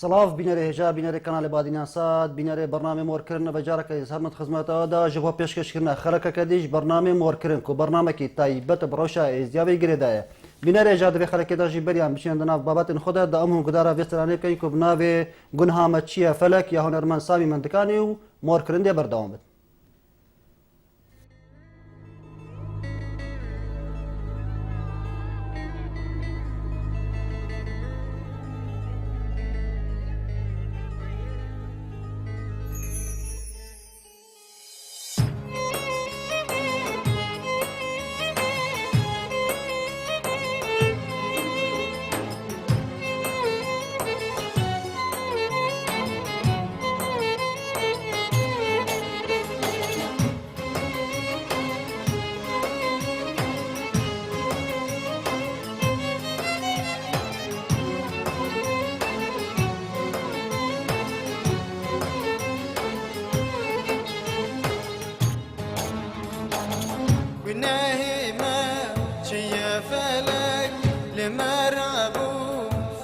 سلاف بینەرە هێژا بینەرە کەناڵی بادیناسات بینەرە بەرنامە مۆرکردنە بەجارەکە هەمت خزمەتەوەدا ji بۆ پێشکەشکردنە خەڵکەکە دیش بەرنامە مۆرکردن و بەرنامەکی تایبەتە بڕۆشە ئێزیاوی گرێدایە بینەرە هێژا دەبێ خەڵکێدا ژی بەریان بچێن دەناو بابەتن خۆدا دا ئەم هەنگدارە vێسترانێ بکەین و بناوێ گونهامە چییە فەلەک یا هونەرمەند سامی منطقانی و مۆرکردن بەردەوام بن.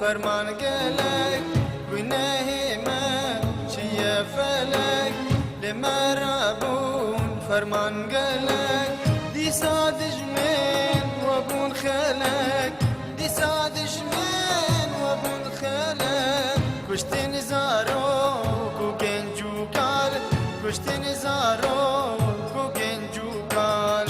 فرمان قالك ونهيمة شي فلك لمرابون فرمان قالك دي صاد جمين وابون خالك دي صاد جمين وابون خالك كشتين زارو كوكنجو قال كشتين زارو كوكنجو قال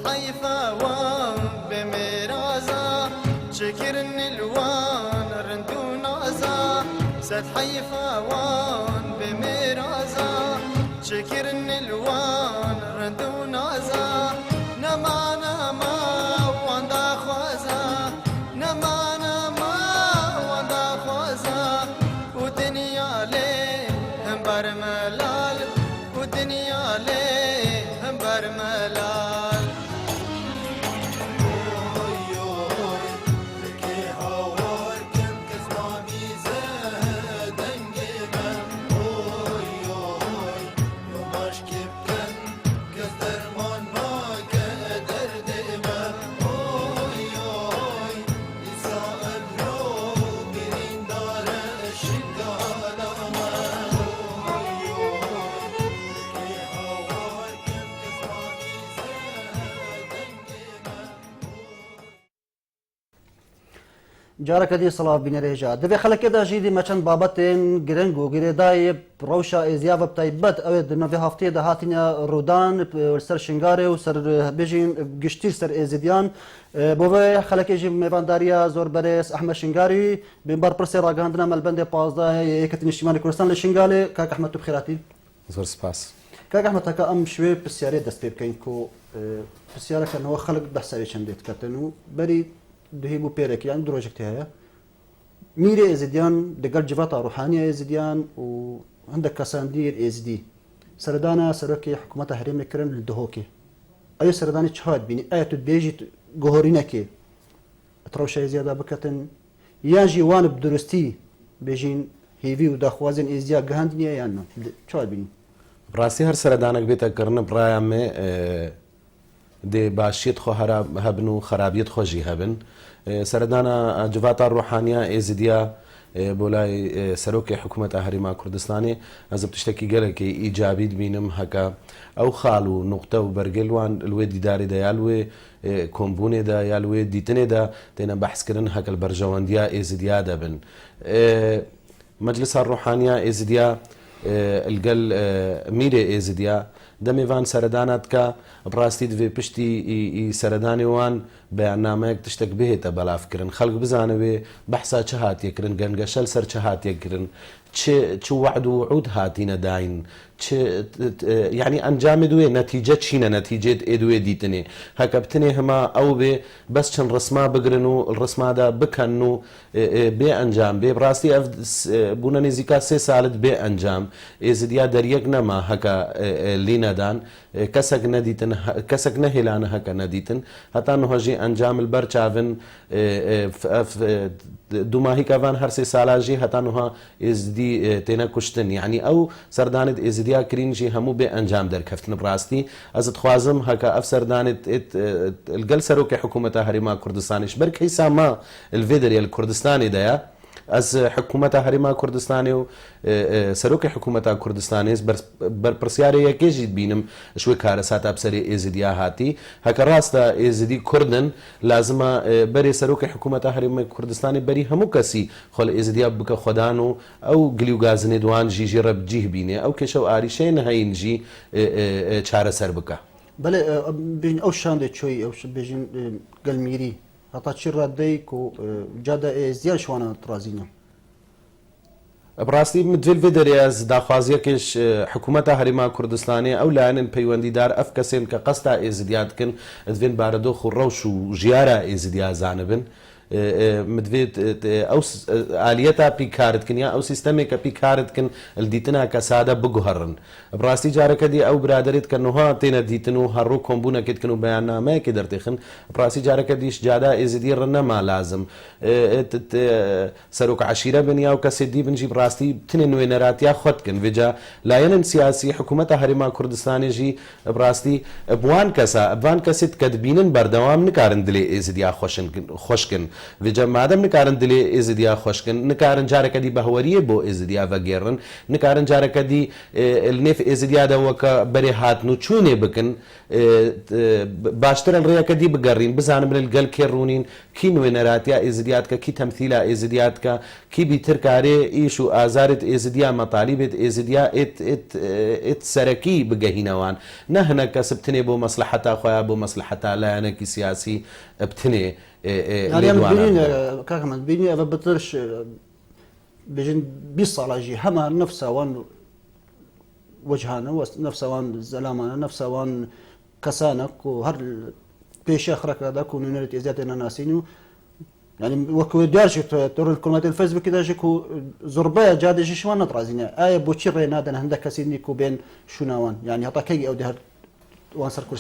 حيفا بمرازا شكرن الوان رندو نازا سد حيفا وان بمرازا شكرن الوان رندو نازا نما نما واندا خوازا نما نما واندا خوازا ودنيا لي هم برملال ودنيا لي هم برملال جارك دي صلاة بين رجال دبي خلك كده جيدي مثلا بابتين جرينجو جريداي روشا إزيافة بتايبت أو دنا في هفتي ده هاتينا رودان والسر شنغاري وسر بيجين جشتير سر إزديان بوفي خلك يجي ميفانداريا زور بريس أحمد شنغاري بمبار برسي راغاندنا مالبندي بازدا يكتني شمالي كردستان لشنغالي كاك أحمد بخيراتي زور سپاس كاك أحمد تكا أم شوي بسياري دست بيبكينكو بسيارة كان هو خلق بحسابي شنديت كتنو بري دهيبو بيرك يعني دروجك هي ميري ازديان دقل جفاتا روحانية ازديان وعندك كاساندير ازدي سردانا سركي حكومة هريم كرن للدهوكي اي سرداني تشهاد بيني ايتو بيجي جوهرينكي تروشا زيادة بكتن ياجي وان بدرستي بيجين هيفي وداخوازن ازديا جهاندنيا يعني تشهاد بيني براسي هر سردانك بيتا كرن برايا مي دي باشيت خو هبنو خرابيت خو جي هبن سردانا جفاتا الروحانية ازديا بولاي سروكي حكومة هريما كردستاني از بتشتكي قالك ايجابي بينم هكا او خالو نقطة وبرجلوان الوي ديداري دا يالوي كومبوني دا يالوي ديتني دا تينا بحث كرن هكا البرجوان ديا ازديا دابن مجلس الروحانية ازديا القل ميري ازديا دمي فان سردانات كا براستي دفي بشتي سرداني وان بيانامك تشتك به تبلا فكرن خلق بزانوي بحثا چهات يكرن گنگشل سر چهات يكرن چه وعد وعود هاتينا داين يعني انجام دوي نتيجه شينا نتيجه ادوي ديتني هكا بتني هما او بي بس شن رسما بقرنو الرسما دا بكنو بي انجام بي براستي بونا نزيكا 3 سالت بي انجام ازديا دريقنا ما هكا لينا دان كسك نديتن كسك نهلان هكا نديتن حتى انه جي انجام البرچاون دوماهي كافان هر 3 سالا جي حتى انه ازدي تينا كشتن يعني او سردانت ازديا كرين جي همو بي انجام در كفتن براستي از تخوازم هكا اف سردانت القل سروكي حكومة هريما كردستانيش برك هيسا ما الفيدر يا الكردستاني دايا از حكومة هريما كردستاني و سروكي حكومة كردستاني برسياري يكيجي بينم شوي كارسات بسري ازديا هاتي هكا راستا ازدي كردن لازم بري سروكي حكومة هريما كردستاني بري همو كسي خل ازديا بك خدانو او قليو غازني دوان جي رب جيه بيني او كشو آريشين هاين جي چار سر بك بله بين او شاندي شوي او بيجين قلميري حتى تشير رديك وجادا ازديا شوانا ترازينا براستي مدفل فيدرياز داخوازيكش حكومة هريما كردستاني او لان بيوندي دار افكسين كقستا ازدياد كن دفين باردو خروش وجيارة ازديا زانبن مدفيت او آليتا بيكارت كن يا او سيستميكا بيكارت كن الديتنا كسادة بجوهرن براستي جارك دي او برادريت كنوها تينا ديتنو هرو كومبونا كت كنو بيانا ما كدرتخن براستي جارك ديش جادا ازدي رنا ما لازم سروك عشيرة بنيا وكسدي بنجي براستي تنين وينرات يا خد كن فيجا لا ينن سياسي حكومة هريما كردستاني جي براستي بوان كسيت كدبينن بردوام نكارن دلي ازديا خوشكن ویجا مادام نکارن دلی ازدیا خوشکن نکارن جاره کدی بهوریه بو ازدیا وگیرن نکارن جاره کدی النف ازدیا دا وکا بری هاتنو چونه بکن باشترن ریا کدی بگرین بزانم من الگل کرونین کی نوینراتیا ازدیات کا کی تمثیلا ازدیات کا کی بیتر کاری ایشو آزارت ازدیا مطالبت ازدیا ات سرکی بگهینوان نهنا کسبتنی بو مصلحتا خویا بو مصلحتا لا انا کی سیاسی ابتنی يعني بيني كمان بيني أنا بترش بيجن بيصلاجي هما نفسه وان وجهانا نفسه وان زلامانا نفسه وان كسانك وهر بيش آخرك هذا كون نريد إزاتنا ناسينو يعني وكو دارش تور الكلمات الفيسبوك كذا جكو زرباء جاد شو ما نطرازينا آية بوشير نادنا هندك كسيني كوبين شناوان يعني هطا كي أو ده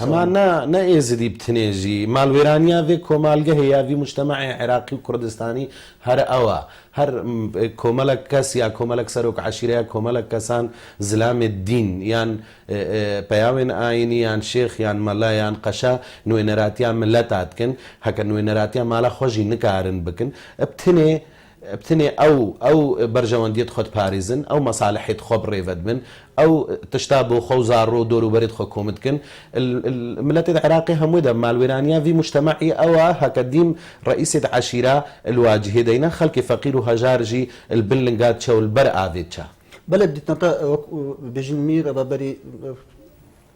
هما نا ازدي بتنيجي مال ويرانيا في كومالجه هي في مجتمع عراقي وكردستاني هر اوا هر كومالك كاس يا كومالك سروك عشيره كومالك كسان زلام الدين يعني بياون ايني يعني شيخ يعني ملا يعني قشا نوينراتيا ملتاتكن هكا نوينراتيا مالا خوجي نكارن بكن بتني بتني او برجوانديت خد باريزن او مصالحيت خو بريفد من او تشتابو خو زارو دورو بريد خو كومتكن الملت العراقي همودا مال ويرانيا في مجتمعي او هكديم رئيسة عشيرة الواجهة دينا خلق فقير وهجارجي البلنجات شو البرع ذيتشا بلد نتا بجنمير ببري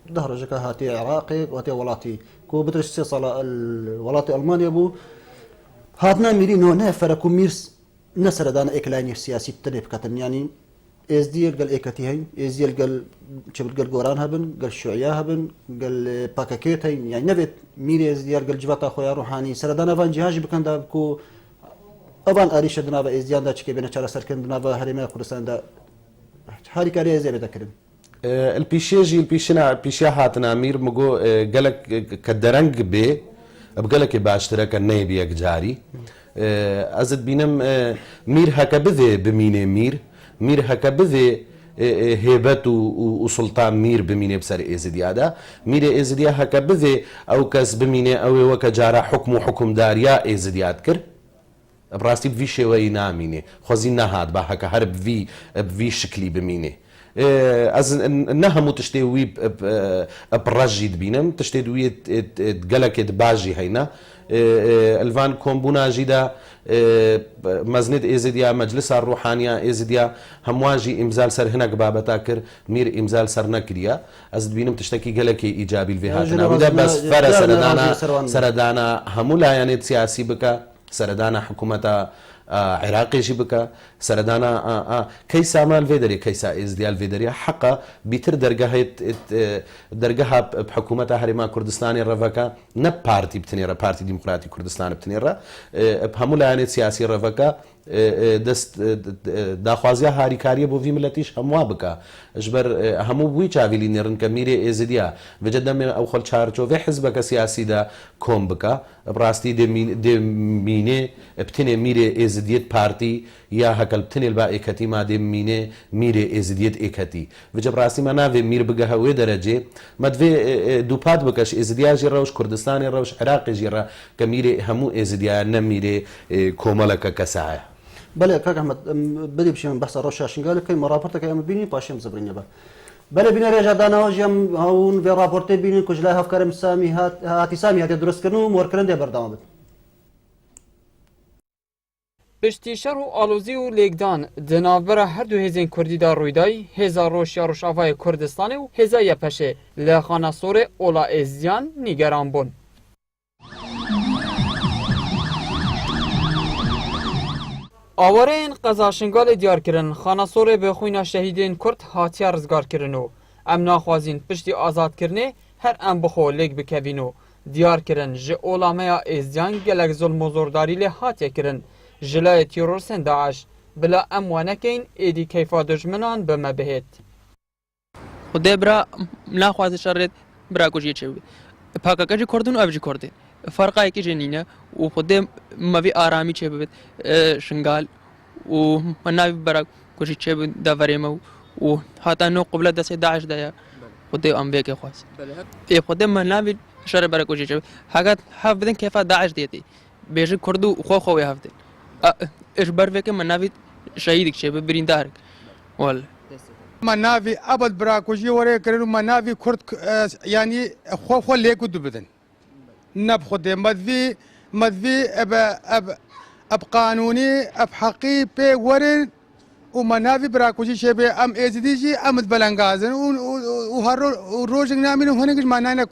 دهرجك هاتي عراقي وهاتي ولاتي كو بدرش صلا الولاتي المانيا بو هادنا ميرين هنا فرقو ميرس نسر دانا اكلاني سياسي بتنب كتن يعني ازدير قال ايكتي هين ازدير قال شبل قال قوران هبن قال شيوعيا هبن قال باكاكيت هين يعني نبت ميري ازدير قال جبات اخويا روحاني سردانا فان جهاج بكن دا بكو ابان اريش دنابا ازديان دا تشكي بين چارا سركن دنابا هريما كردستان دا هاري كاري زي بتكرم البيشيجي البيشيا هاتنا مير مگو قالك كدرنگ بي بقالك باشترك النيبي يكجاري ازد بينم مير هكا بذي بمينه مير هكا بذي هيبت وسلطان مير بمينه بسر ازديادا مير ازديا هكا بذي او كس بمينه او وكجارا حكم داريا ازدياد كر براستي بفي شوي نامينه خوزين نهاد با هكا هرب في شكلي بمينه از انها مو تشتوي برجي دبينم تشتوي تقلك باجي هينا الفان كومبونا جدا مزند ازديا مجلس الروحانيه ازديا همواجي امزال سر هناك بابا تاكر مير امزال سر نكريا از دبينم تشتكي قلك ايجابي الفيهاتنا وده بس فرا سردانا همولا يعني سياسي بك سردانا حكومه عراقي جيبك سردانا كيسا مال فيدري كيسا ازديال فيدري حقا بيتر درجها بحكومتها هرما كردستاني الرفاكا نب بارتي بتنيرا بارتي ديمقراطي كردستان بتنيرا بهمولا يعني سياسي الرفاكا دست داخوازيا هاريكاريه بو في ملتيش هموا بكا اجبر همو بوي چاويلي نيرن كميري ازديا وجدم او خل چارچو في حزبك سياسي دا كوم بكا براستي دي مينه بتني ميري ازديت بارتي يا هكل بتني البايكتي ما دي ميري ازديت ايكتي وجب راسي ما نافي مير بقى هو درجه ما دفي دوبات بكاش ازديا جيروش كردستاني روش عراقي جيرا كميري همو ازديا نميري كوملك كساعه بله كاك احمد بدي بشي بحث روشاشن قال كي مرابطتك يا بيني باشم زبرنيا با بله بينا رجع دانا وجم هون في رابورت بيني كجلا افكار سامي هاتي سامي هاتي درست كنو موركرن دي بردام پشتی شهر و آلوزی و لیگدان دنابر هر دو هزین کردی دا رویدای هزار روشیا روشافای کردستانی و هزای پشه لخانه سور اولا ازیان نیگران بون. آوارین قزاشنگال دیار کرن خانه سور به خوینا شهیدین کرد هاتیا رزگار کرنو ام ناخوازین پشتی آزاد کرنه هر ام بخو لیگ بکوینو دیار کرن جه اولامه ازیان گلک ظلم و زورداری لی هاتیا کرن جلای تیرورسن داعش بلا ام وانکین ایدی کیفا دجمنان بما بهت خدا برا ناخواز شرط برا کجی چه پاکا کجی کردن و ابجی کرده فرقای کی جنینه و خدا موی آرامی چه بید شنگال و مناوی برا کجی چه بید داوریمو و حتی نو قبل دست داعش دایا خدا ام بیک خواست ای خدا مناوی شرط برا کجی چه حقیقت حف بدن کیفا داعش دیتی بیشتر کردو خو هفته ايش برفيك منافي شهيدك شيء برين دارك ولا منافي ابد براكوجي وري كرنو منافي كرد يعني خو ليكو دبدن نب خدي مذي اب قانوني اب حقي بي ورن ومنافي براكوجي شيء ام ازديجي ام بلنغازن وروج نامين هنيك معنانا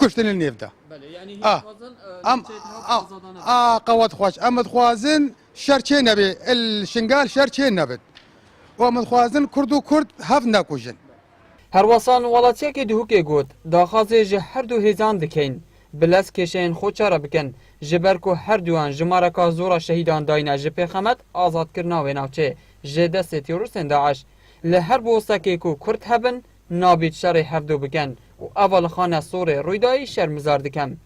كشتن النيفدا يعني قوات خوش امد خوازن شرچه نبي الشنغال شرچه نبت وامد خوازن كردو كرد هف ناكوجن هر وصان ولاتیا که دهوکه گود داخازه جه هر دو هزان دکین بلس کشین خوچارا بکن جبرکو هر دوان جمارکا زورا شهیدان داینا جپی خمد آزاد کرنا و ناوچه جه دست تیروسن داعش لهر بوسته کو کرد هبن نابید شر هفدو بکن و اول خانه سور رویدای شرمزار دکم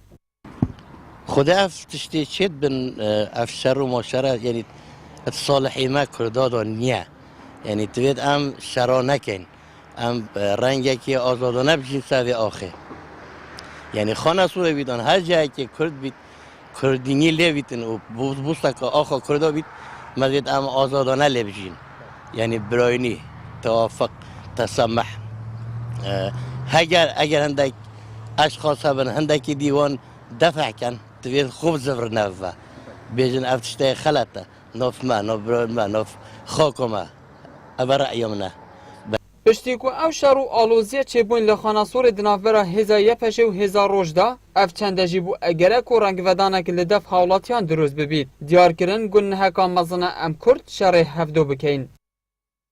خدا اف تشتی چید بن اف شر و ماشره یعنی صالحی ما کرداد نیا یعنی توید ام شرا نکن ام رنگی که آزادانه بشین سوی آخه یعنی خانه سور بیدان هر جایی که کرد بید کردینی لیویتن و بوستا که آخا کردا بیت مزید ام آزادانه لیبجین یعنی براینی توافق تسمح اگر هندک اشخاص هبن هندکی دیوان دفع کن توید خوب زفر نفع بیجن افتشتای خلطه نوف ما نوف براین ما نوف خاکو ما او رأیمنه پشتی کو او شر و آلوزیه چبون لخاناسور دنافبرا هزا یپشه و هزا روش دا اف چنده جیبو اگره کو رنگ ودانه که لدف حولاتیان دروز ببید دیار کرن گن نهکا مزنه ام کرد شر هفدو بکین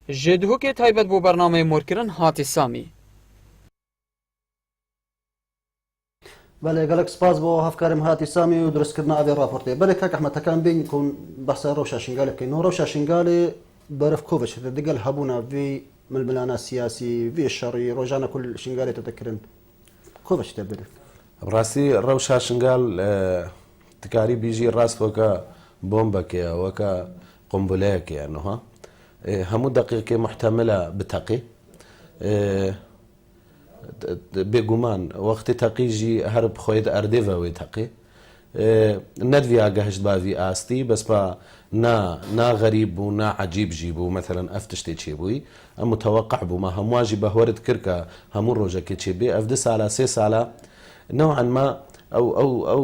جدهو که تایبت بو برنامه مورکرن هاتی سامی بله گلک سپاس بۆ هەفکارم هاتی سامی و دروستکردنا ئەوێ راپۆرتێ بەلێ کاک ئەحمەدەکان بین کۆن بەسە ڕەوشە شنگالێ بکەین و ڕەوشە شنگالێ بەرەف کۆڤەچ دەگەل هەبوونا وی ململانە سیاسی وی شەڕی ڕۆژانە کول شنگالێتە دەکردن کۆڤەچ دەبێت ڕاستی ڕەوشا شنگال تکاری بیژی ڕاست وەکە بۆمبەکەیە وەکە قمبولەیەکەیانەوە هەموو دقیقێ محتەملە بتەقی بێگومان وەختی تەقیژی هەر بخۆیت ئەردێڤەوەی تەقی نەدویا گەهشت باوی ئاستی بەس بە نا غەریب بوو نا عەجیب ژی بوو مەثەلەن ئەف تشتێ چێبووی ئەم متەوەقع بوو ما هەمواژی بەهۆرت کرد کە هەموو ڕۆژێکی چێبێ ئەف 2 ساڵە 3 ساڵە نەوعەن ما ئەو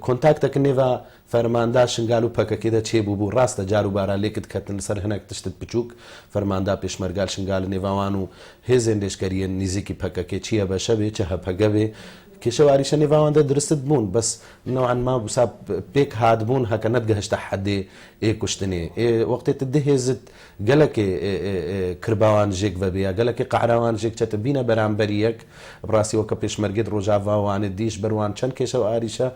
کۆنتاکتەکە نێڤە فەرماندا شنگال و پەکەکێدا چێبوو بوو ڕاستە جار و بارا لێکت کەتن سەر هەنێک تشتت بچووک فەرماندا پێشمەرگال شنگال نێڤاوان و هێزێن لێشکەریە نزیکی پەکەکێ چییە بەشە بێ چە هەپەگە بێ کێشەواریشە نێڤاواندا درستت بوون بەس نەوعەن ما بوسا پێک هاتبوون هەکە نەتگەهشتە حەدێ ئێ کوشتنێ وەختێت دهێزت گەلەکێ کرباوان ژێک بەبێ یا گەلەکێ قەعراوان ژێک چەتە بینە بەرامبەری یەک ڕاستی وەکە پێشمەرگێت ڕۆژاڤاوانت دیش بەروان چەند کێشە و ئاریشە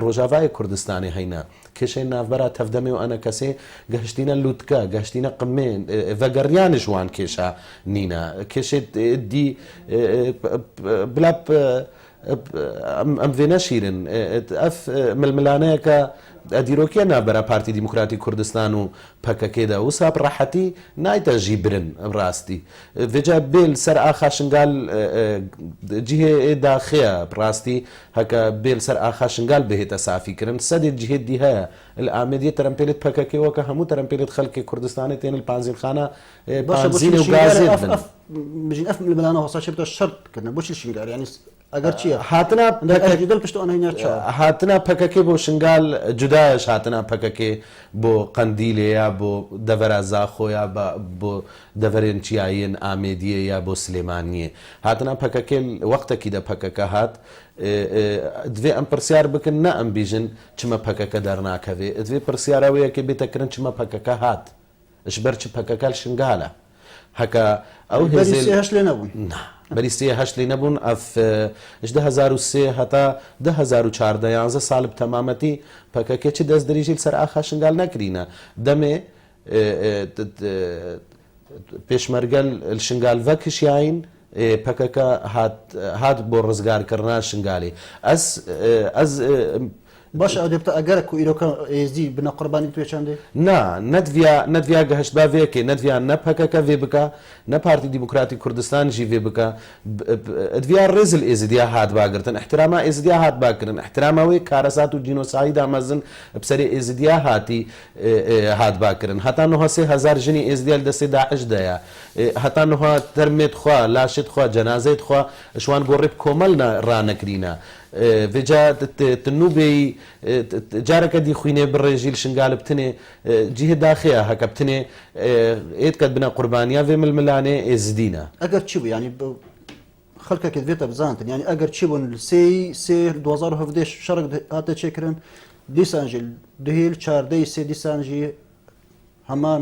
ڕۆژاڤای کوردستانی هەینا کێشەی ناوبەرە تەفدەمێ و ئەنە کەسێ گەهشتینە لووتکە گەشتینە قمێن ڤەگەڕیانش وان کێشە نینە کێشێت دی بلا ئەم vê neşîrin ev milmilaneyeke ئەدیرۆکیە نابەرە پارتی دیموکراتی کوردستان و پەکەکێدا وسا ڕەحەتی نایتە ژی برن ڕاستی vêca bêl ser axa şingal cihê daxeya ڕاستی heke bêl ser axa şingal bihête safîkirin sedê cihê dî heye li Amêdiyê terempêlê pekekê weke hemû terempêlê xelkê Kurdistanê tên li panzînxana panzînê û gazê bin بژین ئەف ململانە هەسا چێ بتە شەرت کردن بۆچی شنگال یعنی ئەگەر چییە هاتنا پشت ئەوانە هێنار چاوە هاتنا پەکەکێ بۆ شنگال جودایش هاتنا پەکەکێ بۆ قەندیلێ یا بۆ دەڤەرە زاخۆ یا بۆ دەڤەرێن چیایەن ئامێدیە یا بۆ سلێمانیە هاتنا پەکەکێ وەختێکی دە پەکەکە هات دوێ ئەم پرسیار بکن نە ئەم بیژن چمە پەکەکە دەرناکەوێ دوێ پرسیارەوەیەکە بێتەکردن چمە پەکەکە هات ژبەر چ پەکەکە شنگالە هەکە ئەو هێش لێ نەبوون بەریسیە هەشت لێ نەبوون ئەف 2003 هەتا 2014 ساڵ تەمامەتی پەکەکێکی دەست دەریژی سەر ئاخا شنگال نەکرینە دەمێ پێشمەرگەل شنگال ڤەکشیاین پەکەکە هات بۆ ڕزگارکردنا شنگالی ئەس باش ئەو دێبتە ئەگەرە و ئیرۆکە ئێزدی بنە قوربانی توێ چەندێ نەدویا گەهشت با vêkê نەدویا نە پەکەکە vê bika نە پارتی دیموکراتی کوردستان jî vê bika دڤیا ڕێزل ئێزدیا هات باگرتن احتراما ئێزدیا هات باکردن احتراما wê کارەسات و جینۆسایدا مەزن بسەرێ ئێزدیا هاتی هات باکردن هەتا نوها 3000 ژنی ئێزدیا لە دەستێ داعش دەیە هەتا نوها تەرمێت خوا لاشت خوا جەنازەیت خوا شوان گۆڕێ کۆمەڵ ڕانەکرینە vêca tinûbê careke dî xwînê birêjîl şingal bitine cihê daxeya heke bitine êdket bine qurbaniya vê milmilanê ê zidîne ئەگەر چی بوو ینی خەڵکێک دێتە بزانتن ینی ئەگەر چی بوون سێ 2017 شەڕک هاتە چێکردن دیسانژی دوهێل چاردەی سێ دیسانژی هەمان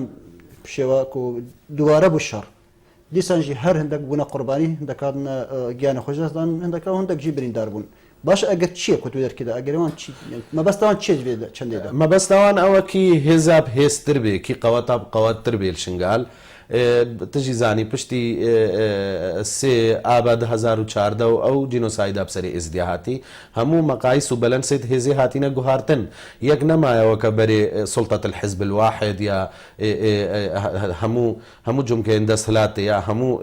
شێوە و دووارە بوو شەڕ دیسانژی هەر هەندێک بوونە قوربانی هەندەکاتە گیانە خۆشدان هەندەکە هەندێک بریندار بوون باش ئەگەر چییە کوتو دەرکدا ئەگەرەوان مەبەستەوان چێ چەندێدا مەبەستەوان ئەوەکی هێزاب هێزتر بێ کی قەوەتا قەوەتتر بێ شنگال تژی زانی پشتی سێ ئابا 2014 و ئەو جینۆسایدا بسەری ئێزدیا هاتی هەموو مەقایس و بەلەنسێت هێزی هاتینە گوهارتن یەک نەمایەوە کە بەرێ سڵتەت الحزب الواحد یا هەموو جمکەین دەست هەلاتێ یا هەموو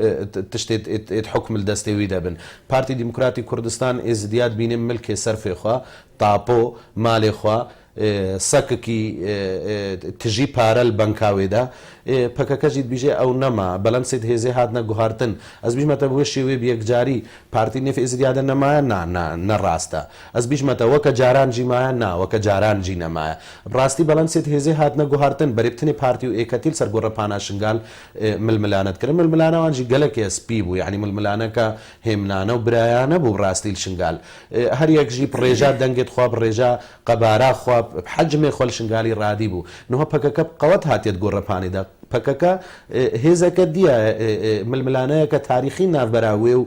تشتێت حکم دەستێوی دەبن پارتی دیموکراتی کوردستان ئێزدیات بینێ ملکێ سەرفێخوا تاپۆ مالێخوا سەککی تژی پارە بەنکاوێدا پەکەکەژیت بیژێ ئەو نەما بەلەنسێت هێزێ هاتنە گوهارتن ئەس بیژمەتە بۆ شێوێ یەکجاری پارتی نێف ئێزدیادە نەمایە نەڕاستە ئەس بیژمەتە وەکە جاران جیمایە ناوەکە جاران جی نەمایە ڕاستی بەلەنسێت هێزێ هاتنە گوهارتن بەرێبتنی پارتی و ئێکەتیل سەرگۆڕە پاناشنگال ململانەتکردن ململانەوانجی گەلێکی سپی بوو یعنی ململانەکە هێمنانە و برایانە بوو ڕاستی شنگال هەر یەکژی ڕێژا دەنگێت خوا ڕێژا قەبارا خوا حجمێ خۆل شنگالی ڕادی بوو نەوە پەکەکە قەوەت هاتێت گۆڕەپانیدا پەکەکە هێزەکە دیە ململانەیەکە تاریخی ناوبەراوێ و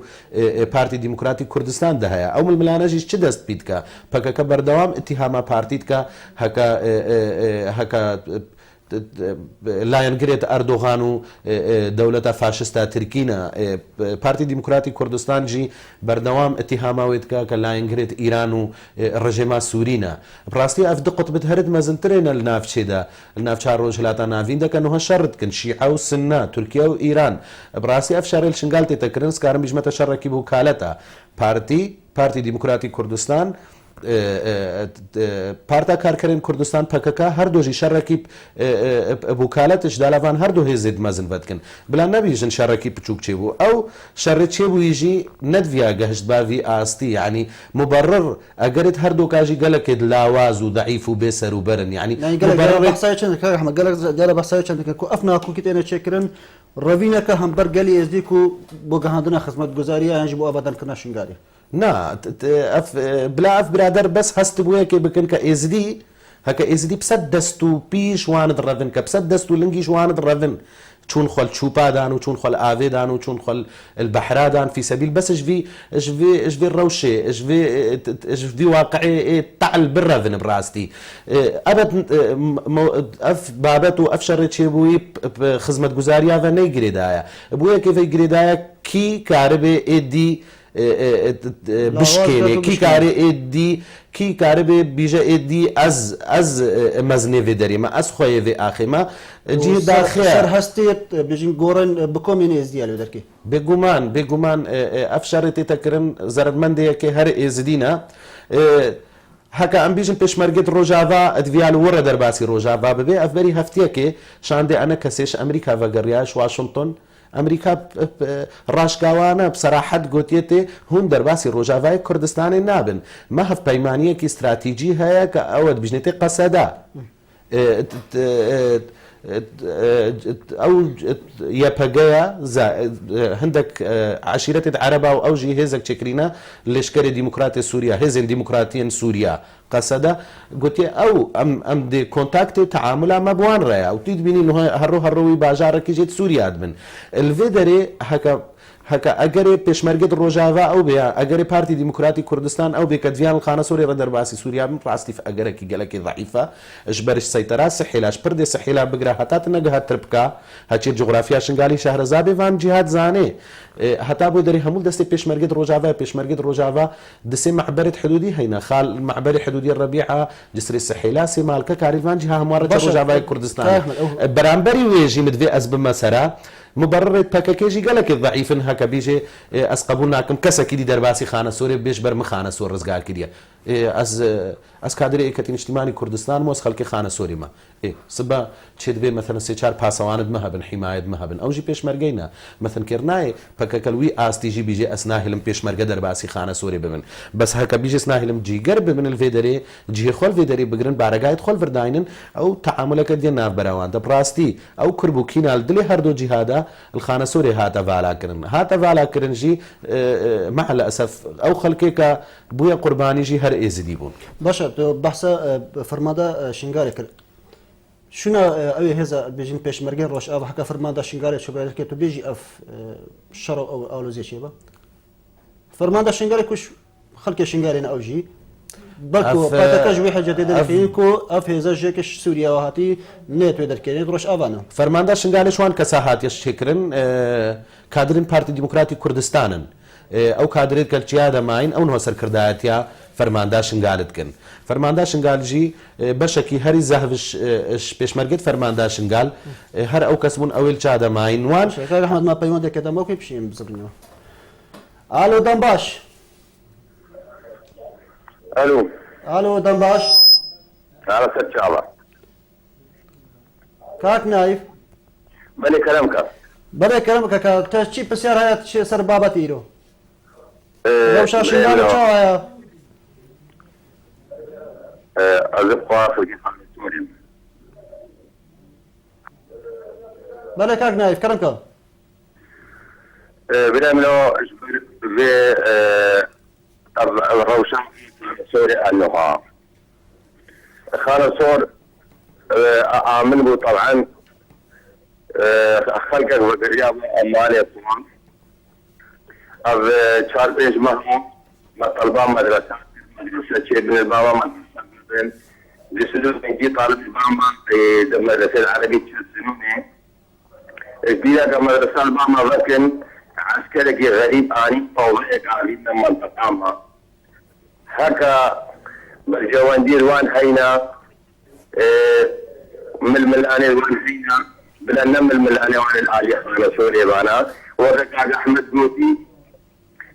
پارتی دیموکراتی کوردستان دەهەیە ئەو ململانەژیش چ دەست بیتکە پەکەکە بەردەوام ئتیهاما پارتیتکە هەکە لایەنگرێت ئەردۆغان و دەوڵەتە فاشستا ترکینە پارتی دیموکراتی کوردستانجی بەردەوام ئەتیهاماوێتکە کە لایەنگرێت ئیران و ڕژێما سوورینە ڕاستی ئەف دو قوتبت هەرت مەزنترێنە لە ناوچێدا ناوچار ڕۆژهەڵاتە ناوین دەکەنەوە شەڕتکن شیعە و سنە تورکیا و ئیران ڕاستی ئەف شەڕێل شنگال تێتەکردن سکارم بیژمەتە شەڕێکی بوو کالەتە پارتی دیموکراتی کوردستان پارتا کارکردن کوردستان پەکەکە هەردۆژی شەڕێکی بووکالەتش دالاوان هەردوو هێزێت مەزن بەدکن بلا نەبیژن شەڕێکی بچووک چێ بوو ئەو شەڕێت چێ بوویژی نەدویا گەهشت باوی ئاستی ینی مبەڕڕ ئەگەرت هەردوو کاژی گەلەکێت لاواز و دەعیف و بێسەر و بەرن ینی دیارە بەسای چەندەکە ئەف ناکوکی تێنە چێکردن ڕەوینەکە هەمبەر گەلی ئێزدیک و بۆ گەهاندنە خزمەت گوزاریە یانجی بۆ ئابادانکردنە شنگاری نا بلا ئەف برادەر بەس هەست بوویەکێ بکەن کە ئێزدی هەکە ئێزدی پسەد دەست و پیش وانت ڕەڤن کە پسەد دەست و لنگیش وانت ڕەڤن چون خۆل چوپادان و چون خۆل ئاوێدان و چون خۆل البەحرادان فی سەبیل بەس ژێ ڕەوشێ ژوی واقعێ تعل بڕەڤن بڕاستی ئەبەت ئەف بابەت و ئەف شەڕێ چێبووی خزمەت گوزاریاە نەیگرێدایە بوویەکێ vey girêdaya kî karibê êdî bişkêne kî karê êdî kî karibê bîje êdî ez mezinê vê derê me ez xweyê vê axê me cî daxeya hestiyet bijin goren bikomên êzdiya li derkê bêguman ev şerê tê tekirin zeremendeyekê her êzidîne heka em bîjin pêşmergê rojava edviya li were derbasî rojava bibe ev berî heftiyekê şandê ene kesê ji Amerîka vegeriya ji Washington ئەمریکا ڕاشکاوانە بسەراحەت گوتیێتێ هون دەرباسی ڕۆژاوای کوردستانی نابن مە هەف پەیمانیەکی استراتیجی هەیە کە ئەوەت بژنێتی قەسەدا ئەو یەپەگەیە هەندێک عشیرەتێت عەرەبا و ئەوژی هێزێک چێکرینە لێشکەری دیموکراتی سووریا هێزên دیموکراتیên سووریا قەسەدا گوتێ ئەو ئەم دێ کۆنتاکتێ تعاملا مەبوان ڕێە و تیت بینی هەڕۆوی باژارێکی ژێت سووریات بن لێ دەرێ هەکە ئەگەرێ پێشمەرگێت ڕۆژاوا ئەو بێ ئەگەری پارتی دیموکراتی کوردستان ئەو بێ کە دویان خانە سۆری ڕە دەرباسی سووریا بن ڕاستی ئەگەرێکی گەلەکی ضعیفە ش بەرش سەیتەرا سەحێلاش پردێ سەحێلا بگرە هەتات نەگەهات تر بکە هەچێت جغرافیا شنگالی شەهرەزادێ وان جیهات زانێ هەتا بۆ دەری هەموو دەستی پێشمەرگێت ڕۆژاوا پێشمەرگێت ڕۆژاوا دەسێ معبەرێت حدودی هەینە خال معبەری حدودی ڕەبیعە جسری سەحێلا سێ مالکە کاریوان جیها هەموارە ڕۆژاوای کوردستان بەرامبەری وێژی مدوێ ئەس بمە سەرا مبررێت پەکەکێژی گەلێکی ضعیفن هەکە بیژێ ئەس قبول ناکەم کەسێکی دی دەرباسی خانە سۆرێ بێش بەر مخانە سۆر ڕزگار کردیە ئەس کادری ئێکەتی نیشتیمانی کوردستان مۆز خەڵکی خانە سۆریمە سبە چێت بێ مەثەن سێ چار پاسەوانت مەهەبن حیمایەت مەهەبن ئەوژی پێشمەرگەینە مەثەنکردنایە پەکەکەلوی ئاستیژی بیژێ ئەس ناهێلم پێشمەرگە دەرباسی خانە سۆری ببن بەس هەکە بیژێ ناهێلم جیگەر ببن لێ دەرێ جیێ خۆل وێ دەرێ بگرن بارەگایت خۆل ورداینن ئەو تعاملەکە دێ ناوبەراوان دەبڕاستی ئەو کربووکینال دلێ هەردوو جیهادا الخانە سۆری هاتە ڤالاکردن هاتە ڤالاکردنژی مع الأسف ئەو خەڵکێکە بووە قوربانیژی هەر ئێزدی بوون باشە بەحسە فەرمادا شنگارێک کرد شنو ئەوێ هێزە بێژین پێشمەرگەی ڕۆژ ئاو هەکە فەرماندا شنگارێک چێت و بێژی ئەف شەڕ ئەولۆزیە چێ بە فەرماندا شنگارێک کوش خەڵکی شنگارێنە ئەوژی بەڵکو پاتەکەش وی حەجەتێ دەرکەین و ئەف هێزە ژێکش سووریاوە هاتی نێتوێ دەرکێنێت ڕۆژ ئەوانە فەرماندا شنگالشوان کەسا هاتیە شتێکردن کادرن پارتی دیموکراتی کوردستانن ئەو کادرێت کەلچیا دەماین ئەو نهۆ سەرکردایەتیا فەرماندا شنگالتکن فەرماندا شنگالژی بەشێکی هەری زەهڤش پێشمەرگێت فەرماندا شنگال هەر ئەو کەس بوون ئەوێل چا دەماین وان ئەحمەدما پەیوەندێکە دەمەوەی پشیم بزڕنەوە ئالۆ دەمباش ئالۆ دەمباش کاک نایف بەێ کەرەمکە بەڵێ کەرم کەکە تە چی پرسیار هەیە چێ سەر بابەتی ئیرۆ ڕەوشا شنگالە چاوایە ئەزب خواافۆری بەڵێ کاک نایف کەرمکە براملەوە بێ ڕەوشان سۆری ئەنها خانە سۆر ئامن بوو طبعا خلقك وقرياب أموالي طبعا أو شهر بيش مهمو ما طلبان مدرسة شيء من البابا مدرسة لسدود نجي طالب البابا في المدرسة العربية تشزنوني جديدة كمدرسة البابا لكن عسكرك غريب آني طوضيك عريب من منطقة ما هكا بالجوان دير وان هينا من الملاني وان هينا بلا نمل من الانواع العاليه خانه سوريا بانا وركاك احمد موتي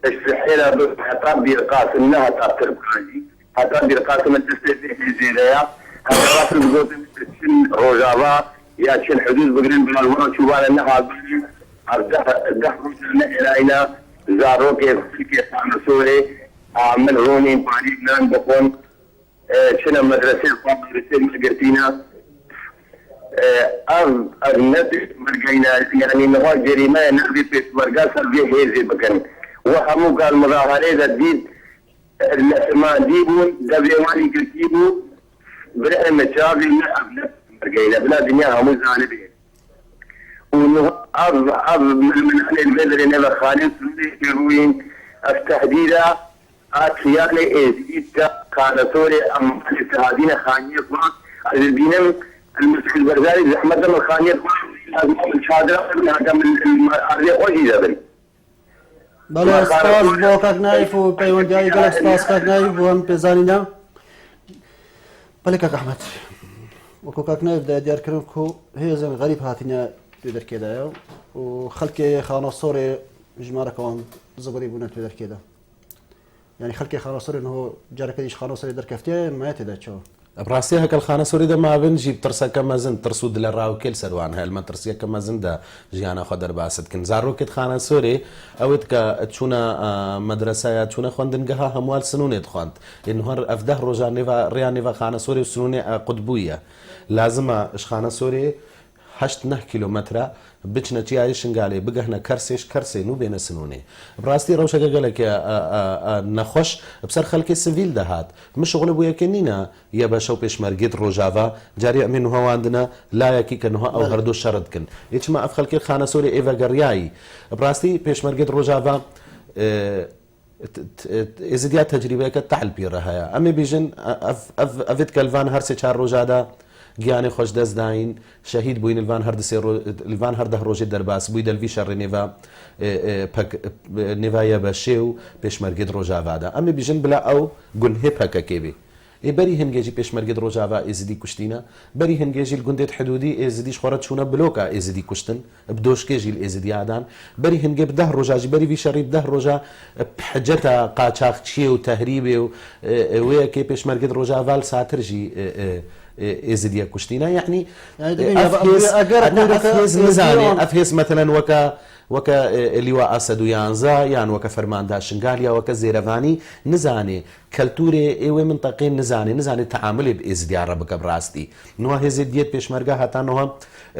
السحيله بحطاب بيرقاس انها تاثر بخاجي حتى بيرقاس من تستفيد زيدايا هذا راس الجوز شن روجافا يا شن حدود بقرين بلا الورا شوفان انها الدحر الينا زارو كيف خانه سوري عمل روني باريد نان بكون شنو مدرسه مدرسه مقرتينا النبي مرقينا يعني نوع جريمة نبي في مرقا سربيه هيزي بكن وهمو قال مظاهرة جديد الاسماء ديبون دبي مالي كتيبو بلا مشاغل مرقينا بلا دنيا همو زانبين ونو من البدر نبا خالد يروين التهديدة اتياني ازيدا كان سوري ام الاتهادين خانية بعض البينم المسك البرزاري زحمة دم الخانية الشادرة من هذا من الأرض وجي ذبري بەڵێ سپاس بۆ کاک نایف و پەیوەندیایی گەلک سپاس کاک نایف بۆ ئەم پێزانینە بەڵێ کاک ئەحمەد وەکو کاک نایف دیارکردن و هێزن غەریب هاتینە توێ دەرکێدایە و خەڵکێ خانە سۆرێ ژمارەکەوان زبری بوونە توێ دەرکێدا یعنی خەڵکی خانە سۆرێ نهۆ جارەکە دیش خانە سۆرێ دەرکەفتێ مایە تێدا چەوە براستی هەکەل خانە سۆری دەماون جی ترسەکە مەزن ترس و دلە ڕاوکێل سەروان هەلمە ترسیەکە مەزندا ژیانە خۆ دەرباستکن زارۆکت خانە سۆرێ ئەوێت کە چوونە مەدرسایە چوونە خوێندنگەها هەمووال سنوونێت خواند هەر ئەفدە ڕۆژان ڕیان نێڤە خانە سۆرێ و سنوونێ قوتبوویە لازمە شخانە سۆرێ 8 کیلومترە بچنە چیایی شنگالێ بگەهنە کەرسێش کەرسێن و بێنە سنوونێ بڕاستی ڕەوشەکە گەلێکە نەخۆش بسەر خەڵکی سڤیل دەهات مشغڵە بوویەکە نینە یە بە شەو پێشمەرگێت ڕۆژاوا جاری ئەمێ نوهەواندنە لایەکی کە نوها ئەو هەردوو شەڕتکن هیچمە ئەف خەڵکی خانە سۆری ئێڤەگەڕیایی بڕاستی پێشمەرگێت ڕۆژاوا ئێزدیا تەجریبەکە تەحل پیرە هەیە ئەمێ بیژن ئەڤێت کەلڤان هەرسێ چار ڕۆژادا گیانی خۆش دەستداین شەهید بووین لڤان هەردە ڕۆژێ دەرباس بووی دەلوی شەڕێ نێڤایە بە شێ و پێشمەرگێت ڕۆژاوادا ئەمێ بیژن بلا ئەو گونهێ پەکەکێ بێ بەری هەنگێژی پێشمەرگێت ڕۆژاوا ئێزدی کوشتینە بەری هەنگێژی گوندێت حدودی ئێزدیش خۆرە چوونە بلۆکە ئێزدی کوشتن بدۆشکێژی ئێزدیادان بەری هەنگێ بدە ڕۆژاژی بەری وی شەڕی بدە ڕۆژە حجەتە قاچاقچیە و تەهریبێ و وەیەکێ پێشمەرگێت ڕۆژاوال ساترژی ئێزدیە کوشتینە یعنی نزانێ ئەفهێز مەتەلەن وەکە لیوا ئاسەد و یانزە یان وەکە فەرماندا شنگالیا وەکە زێرەڤانی نزانێ کەلتورێ ئێوێ منتەقێ نزانێت تەعاملێ ئێزدیارە بکە بڕاستی نوە هێزێ دیێت پێشمەرگە هاتانەوە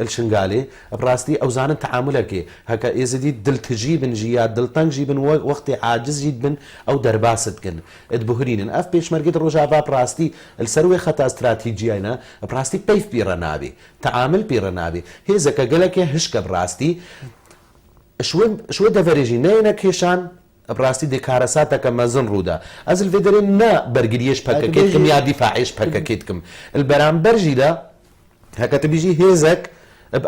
الشنگالێ بڕاستی ئەوزانن تەعاملەکێ هەکە ئێزدی دڵتژی بن ژیا دڵتەنگژی بن وەختی عاجزیت بن ئەو دەرباست کن ئەت بهرینن ئەف پێشمەرگێت ڕۆژاوا پڕاستی سەروێ خەتا استراتیجیایە بڕاستی پەیف پیرە نابێ تەعامل پیرە نابێ هێزەکە گەلەکێ هشکە بڕاستی شوێ دەڤەرێژی نەیەنە کێشان بڕاستی دێکارەساتەکە مەزن ڕوودا ئەزل لێ دەرێن نا بەرگریەش پەکەکەیتکم یا دیفاعیش پەکەکەیتکم بەرامبەرژیدا هەکەتە بیژی هێزەک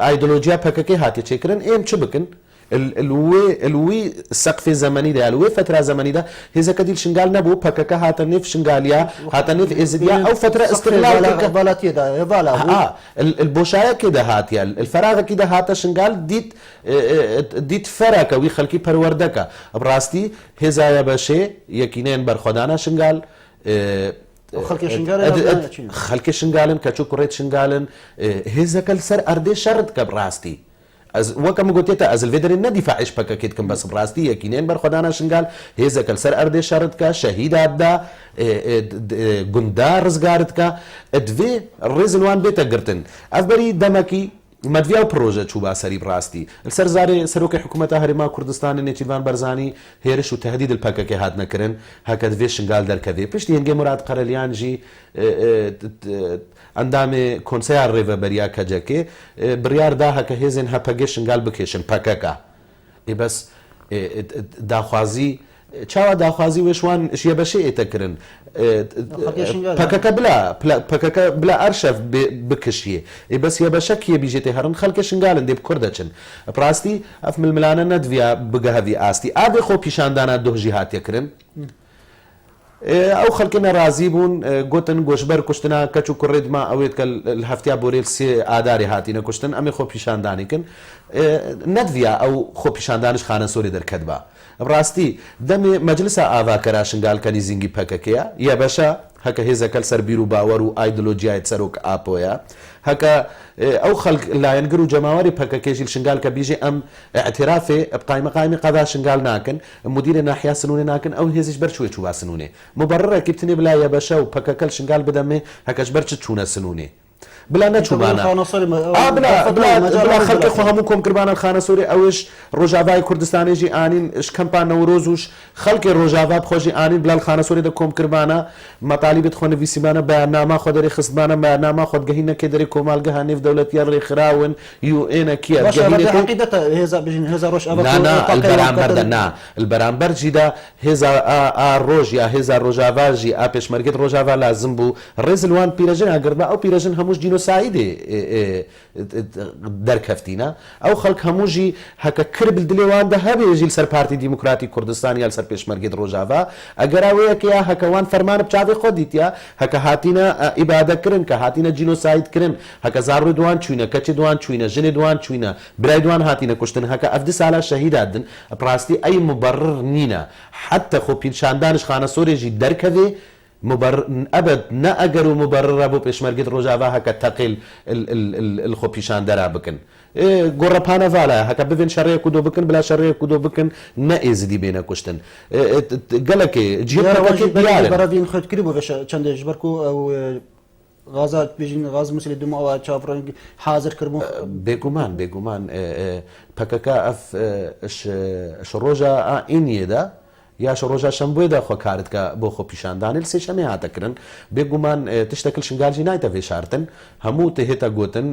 ئایدۆلۆجیا پەکەکەی هاتیە چێکردن ئێم چ بکن الوی سقف زمانی دا الوی فتره زمانی دا هزا کدیل شنگال نبود پکک هات نف شنگالیا هات نف ازدیا او فتره استقلال بالاتي دا فالا البوشايه كده هاتيا الفراغ كده هات شنگال ديت فرق وي خلقي پروردك براستي هزا يا بشي يقينين برخدانا شنگال خلقي شنگالن كچو كريت شنگالن هزا كل سر اردي شرط كبراستي وەکەم گوتێتە ئەزل لێدەرێن نەدیفاعیش پەکەکەیتکەم بەس ڕاستی یەکینێن بەرخۆدانە شنگال هێزەکەل سەر ئەردێ شەڕتکە شەهیداددا گوندا ڕزگارتکە ئەدوێ ڕێزنوان بێتە گرتن ئەفبەری دەمەکی مەدویا و پرۆژە چوو باسەری بڕاستی سەر زارێ سەرۆکی حکوومەتە هەرێما کوردستانی نێچیروان بەرزانی هێرش و تهدید پەکەکەی هات نەکردن هەکە دوێ شنگال دەرکەوێ پشتی هەنگێ مراد قەرەلیانژی ئەندامێ کۆنسەیار ڕێڤەبەریا کەجەکێ بڕیاردا هەکە هێزن هەپەگێ شنگال بکێشن پەکەکە بەس داخوازی چاوە داخوازی وێشوان شیە بەشێ ئێتەکردن پەکەکە بلا ئەرشەف بکشیە بەس یە بەشە کیە بیژێتێ هەرن خەڵکە شنگالن دێ بکوڕ دەچن پڕاستی ئەف ململانە نەدویا بگەهەوی ئاستی ئابێ خۆ پیشاندانە دۆژی هاتیەکردن ئەو خەڵکی نەڕازی بوون گوتن گۆشبەر کوشتنا کەچ و کوڕێتما ئەوێت کە هەفتیا بۆرێت سێ ئاداری هاتیینە کوشتن ئەمێ خۆ پیشاندانیکن نەدویا ئەو خۆ پیشاندانش خانە سۆری دەرکەت بە ڕاستی دەمێ مەجلسە ئاواکەرا شنگالکەنی زینگی پەکەکەیە یا بەشە هەکە هێزەکەل سەر بیر و باوەڕ و ئایدۆلۆجیای سەرۆک ئاپۆیە هەکە ئەو خەڵک لایەنگر و جەماوەری پەکەکێژی شنگال کە بیژێ ئەم اعترافێ قایمەقامی قەدا شنگال ناکەن مدیرە ناحیا سنوونێ ناکەن ئەو هێزش بەرچوێ چووا سنوونێ مبەڕڕێکی بتنێ بلایە بەشە و پەکەکەل شنگال بدەمێ هەکەش بەرچ چوونە سنوونێ بلا نەچوومانە خەڵکی خۆ هەموو کۆمکردبانە خانەسۆری ئەوش ڕۆژاوای کوردستانێژی ئانین شکەمپان نەورۆزوش خەڵکی ڕۆژاوا بخۆشی ئانین بلال خانەسۆری دە کۆمکردبانە مەتالیبێت خۆ نویسیمانە بەیاننامە خۆ دەری خستمانە بەیاننامە خۆت گەهینەکە دەری کۆمەڵگەها نێف دەوڵەتیە ڕێکخراون UN کیە البەرامبەرجیدا هێزا ڕۆژ یا هێزا ڕۆژاواژی ئا پێشمەرگێت ڕۆژاوا لازم بوو ڕێزلوان پیرەژن ئەگەربە ئەو پیرەژن هەمووش جینۆسایدێ دەرکەفتینە ئەو خەڵک هەمووژی هەکە کرد دلێواندا هەبێژی سەر پارتی دیموکراتی کوردستانی یال سەر پێشمەرگێت ڕۆژاوا ئەگەراوەیەکەیە هەکەوان فەرمانە بچاوی خۆ دیتە هەکە هاتینە ئیبادەکردن کە هاتینە جینۆسایدکردن هەکە زاڕوی دوان چوینە کەچی دوان چوینە ژنێ دوان چوینە برای دوان هاتینە کوشتن هەکە ئەفدە ساڵە شەهیدادن پڕاستی ئەی مبەڕڕ نینە حتى خۆ پیرشاندانش خانەسۆرێژی دەرکەوێ ئەبد نە ئەگەر و مبەڕڕە بۆ پێشمەرگێت ڕۆژاوا هەکە تەقیل خۆ پیشاندەرا بکن گۆڕەپانە ڤالە هەکە ببێن شەڕەیەک و دۆ بکن بلا شەڕەیەک و دۆ بکن نە ئێزدی بێنە کوشتن گەلێکێ بەڕەوین خۆتکردی بۆ چەندێش بەرک و ئەو غازات بێژین غاز مسلی دومەوە چاپڕەنگ حاضر کردبوو بێگومان پەکەکە ئەف ڕۆژە ئینیێدا یاش ڕۆژە شەمبوێدا خۆ کارتکە بۆ خۆ پیشاندانی سێ شەمێ هاتەکردن بێگومان تشتەکەل شنگالژی نایتە وێشارتن هەموو تهێتە گوتن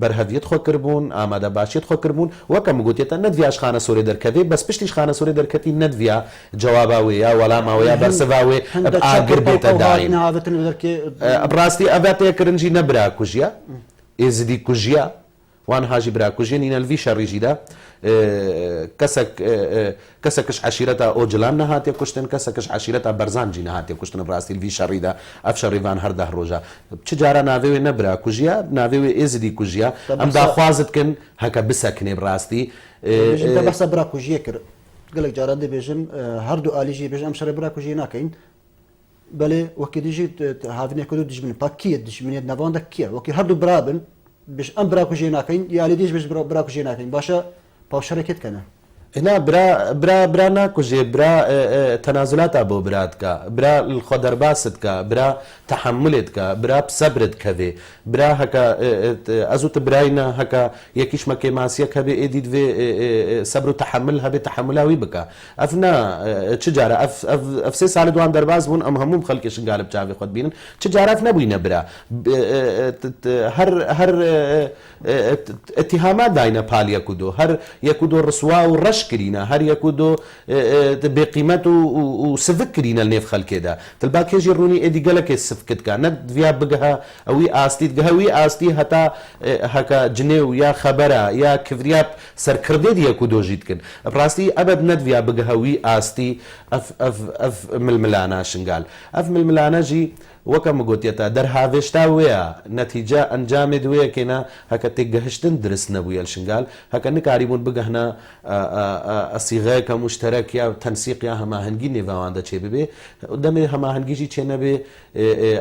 بەرهەویەت خۆکردبوون ئامادە باشیت خۆکردبوون وەکەم گوتێتە نەدویاش خانە سۆری دەرکەوێ بەس پشتیش خانە سۆری دەرکەتی نەدویا جواباوێ یا وەڵاماوەیە بەرسەواوێ ئاگر بێتە داین ڕاستی ئەڤاتەیەکردنجی نەبرا کوژیە ئێزدی کوژیە وان هاژی برا کوژێن ئینەلوی شەڕیژیدا کەسەکەش عشیرەتە ئۆجلان نەهاتێ کوشتن کەسەکەش عشیرەتە بەرزانجی نەهاتێ کوشتن ڕاستی الوی شەڕیدا ئەف شەڕیوان هەردە ڕۆژە چ جارە ناوێوێ نەبرا کوژیە ناوێوێ ئێزدی کوژیە ئەم داخوازتکن هەکە بسەکنێ ڕاستی بەسە برا کوژیە کرد گەلێک جارە دەبێژن هەردوو ئالیژی بێژ ئەم شەڕێ برا کوژی ناکەین بەڵێ وەکی دیژی هاوینێک و دژمن پاکیە دژمنێت نەواندا کیە وەکی هەردوو برابن بێش ئەم برا کوژی ناکەین یالی دیش بێش برا کوژی ناکەین باشە پاوشەرێکت کەنە هنا برا ناکوژێ برا تەنازلاتە بۆ براتکە برا خۆ دەرباستکە برا تەحملێتکە برا سەبرت کەوێ برا هەکە ئەزووتە براینە هەکە یەکیشمەکەی ماسیە کەبێ ئێدی دوێ سەبر و تەحمل هەبێت تەحملاوی بکە ئەفنا چ جارە ئەف سێ ساڵی دوان دەرباز بوون ئەم هەموو خەڵکی شنگالە بچاوی خۆت بینن چ جارات نەبووینە برا هەر اتهامات داینە پاڵ یەک و دۆ هەر یەک و دۆ ڕسوا و ڕەش خۆش کرینە هەر یەک و دۆ بێقیمەت و سفک کرینە نێف خەلکێدا دڵبا کێژی ڕوونی ئێدی گەلەکێ سفکتکە نەک دویا بگەها ئەوی ئاستیت گەهەوی ئاستی هەتا هەکە جنێ و یا خەبەرە یا کڤریاب سەرکردێت یەک و دۆژیتکن ڕاستی ئەبەت نەدویا بگەهەوی ئاستی ئەف ململانە شنگال ئەف ململانەژی وەکەم گوتێتە دەرهاوێشتا وەیە نەتیجە ئەنجامێ دوەیەکێنە هەکە تێکگەهشتن درست نەبووە لەشنگال هەکە نکاریبوون بگەهنە ئەسیغەیەکە مشتەرەک یا تەنسیق یا هەماهەنگی نێڤاوان دەچێ ببێ دەمێ هەماهەنگیژی چێ نەبێ